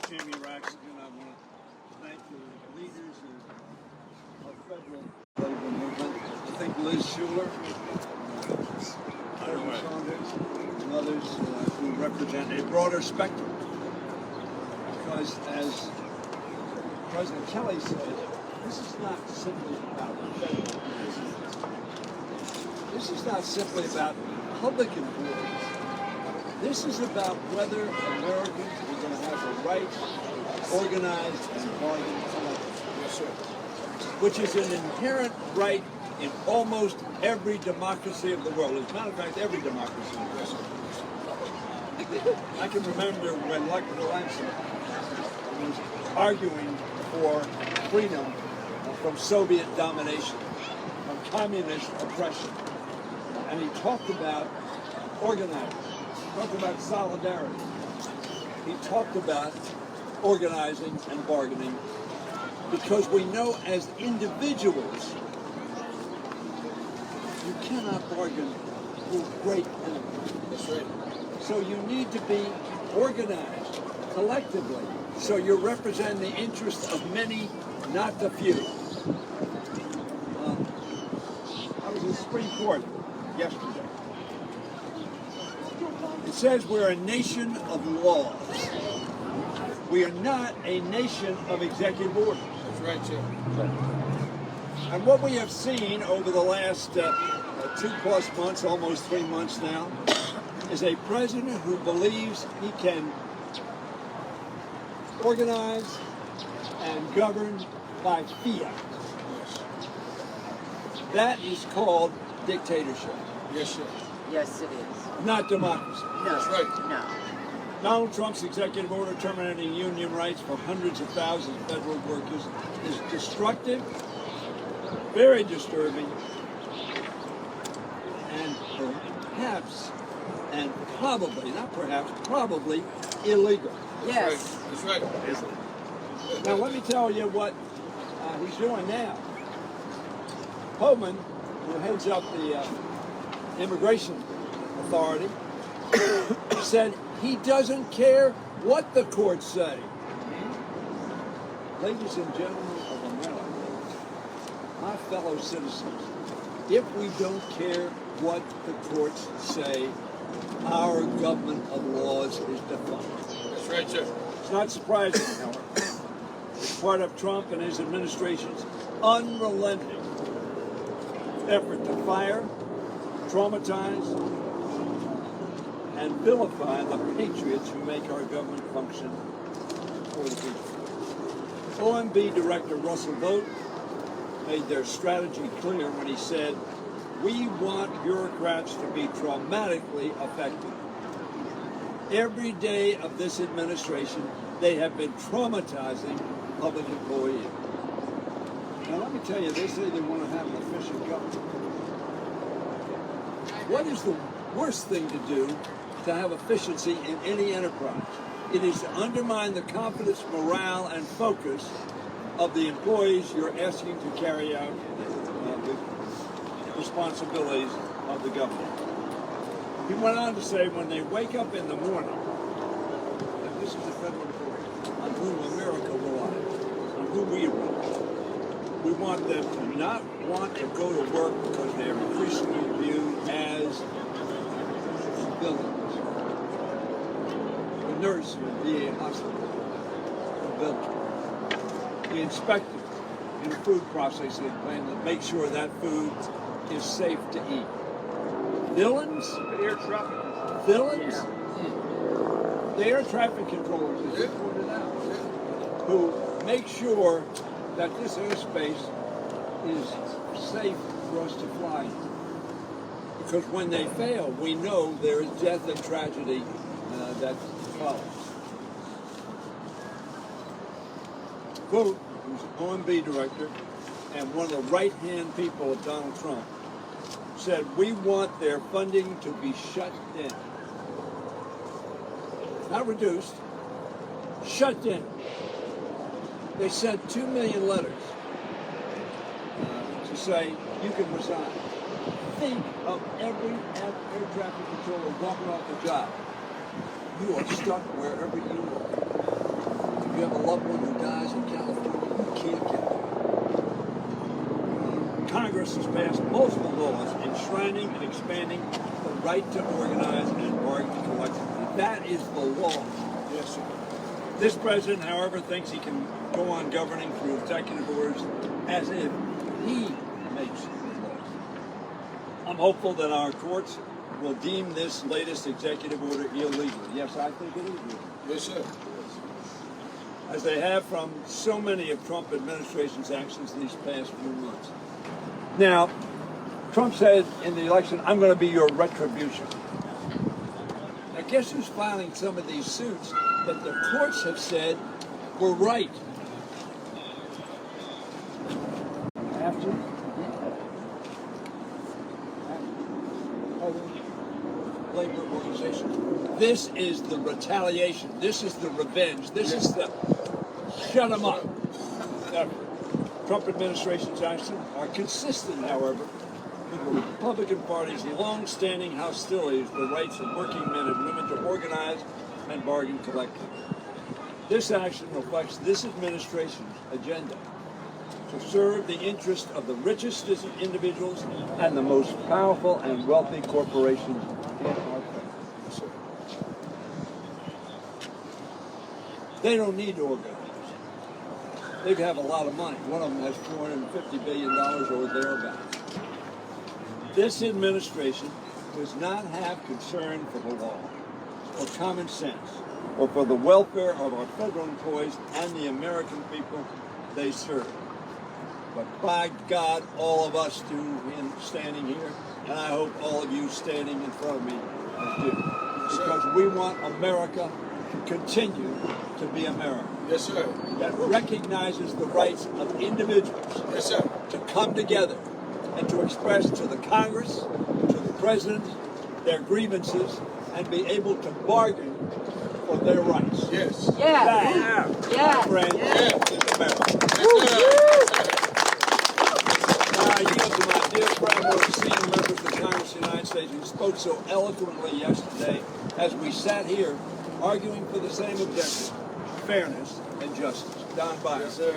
Champion Raskin. I want to thank the leaders of federal labor movement. I think Liz Schuler, Saunders, and others who represent a broader spectrum. Because as President Kelly said, this is not simply about federal business. This is not simply about public employees. This is about whether Americans are going to have the right to organize and bargain collectively. Yes, sir. Which is an inherent right in almost every democracy of the world. As a matter of fact, every democracy. Yes, sir. I can remember when Lech Walesa was arguing for freedom from Soviet domination, from communist oppression. And he talked about organizing. Talked about solidarity. He talked about organizing and bargaining because we know as individuals you cannot bargain with great enemies. That's right. So you need to be organized collectively so you're representing the interests of many, not the few. I was in the Supreme Court yesterday. It says we're a nation of laws. We are not a nation of executive orders. That's right, sir. And what we have seen over the last 2+ months, almost 3 months now, is a president who believes he can organize and govern by fiat. That is called dictatorship. Yes, sir. Yes, it is. Not democracy. No. That's right. No. Donald Trump's executive order terminating union rights for hundreds of thousands of federal workers is destructive, very disturbing, and perhaps, and probably, not perhaps, probably illegal. Yes. That's right. Now let me tell you what he's doing now. Homan, who heads up the Immigration Authority, said he doesn't care what the courts say. Ladies and gentlemen of America, my fellow citizens, if we don't care what the courts say, our government of laws is defunct. That's right, sir. It's not surprising, however. It's part of Trump and his administration's unrelenting effort to fire, traumatize, and vilify the patriots who make our government function for the people. OMB Director Russell Vogt made their strategy clear when he said, "We want bureaucrats to be traumatically effective." Every day of this administration, they have been traumatizing public employees. Now let me tell you, they say they want to have an efficient government. What is the worst thing to do to have efficiency in any enterprise? It is to undermine the confidence, morale, and focus of the employees you're asking to carry out the responsibilities of the government. He went on to say when they wake up in the morning, and this is the federal employee on whom America relies, on whom we rely, we want them to not want to go to work because they are increasingly viewed as villains. The nurse in the VA hospital, a villain. The inspector in the food processing plant to make sure that food is safe to eat. Villains? The air traffic. Villains? Yeah. The air traffic controllers, as you pointed out, who make sure that this airspace is safe for us to fly in. Because when they fail, we know there is death and tragedy that follows. Vogt, who's an OMB director and one of the right-hand people of Donald Trump, said we want their funding to be shut in. Not reduced, shut in. They sent 2 million letters to say you can resign. Think of every air traffic controller walking off the job. You are stuck wherever you are. you have a loved one who dies in California, you can't get it. Congress has passed multiple laws enshrining and expanding the right to organize and bargain collectively. That is the law. Yes, sir. This president, however, thinks he can go on governing through executive orders as if he makes the laws. I'm hopeful that our courts will deem this latest executive order illegal. Yes, I think it is illegal. Yes, sir. As they have from so many of Trump administration's actions these past few months. Now, Trump said in the election, I'm going to be your retribution. Now, guess who's filing some of these suits that the courts have said were right? After labor organizations. This is the retaliation. This is the revenge. This is the shut them up. Now, Trump administration's actions are consistent, however, with the Republican Party's long-standing hostilities to the rights of working men and women to organize and bargain collectively. This action reflects this administration's agenda to serve the interest of the richest individuals and the most powerful and wealthy corporations in our country. They don't need to organize. They have a lot of money. One of them has $450 billion or thereabouts. This administration does not have concern for the law or common sense or for the welfare of our federal employees and the American people they serve. But by God, all of us do standing here, and I hope all of you standing in front of me do. Because we want America to continue to be America. Yes, sir. That recognizes the rights of individuals Yes, sir. to come together and to express to the Congress, to the President, their grievances, and be able to bargain for their rights. Yes. Yeah. That, Yeah. my friend, Yeah. is America. Yes, sir. I yield to my dear friend, one of the senior members of Congress of the United States, who spoke so eloquently yesterday as we sat here arguing for the same objective, fairness and justice. Don Beyer. Yes, sir.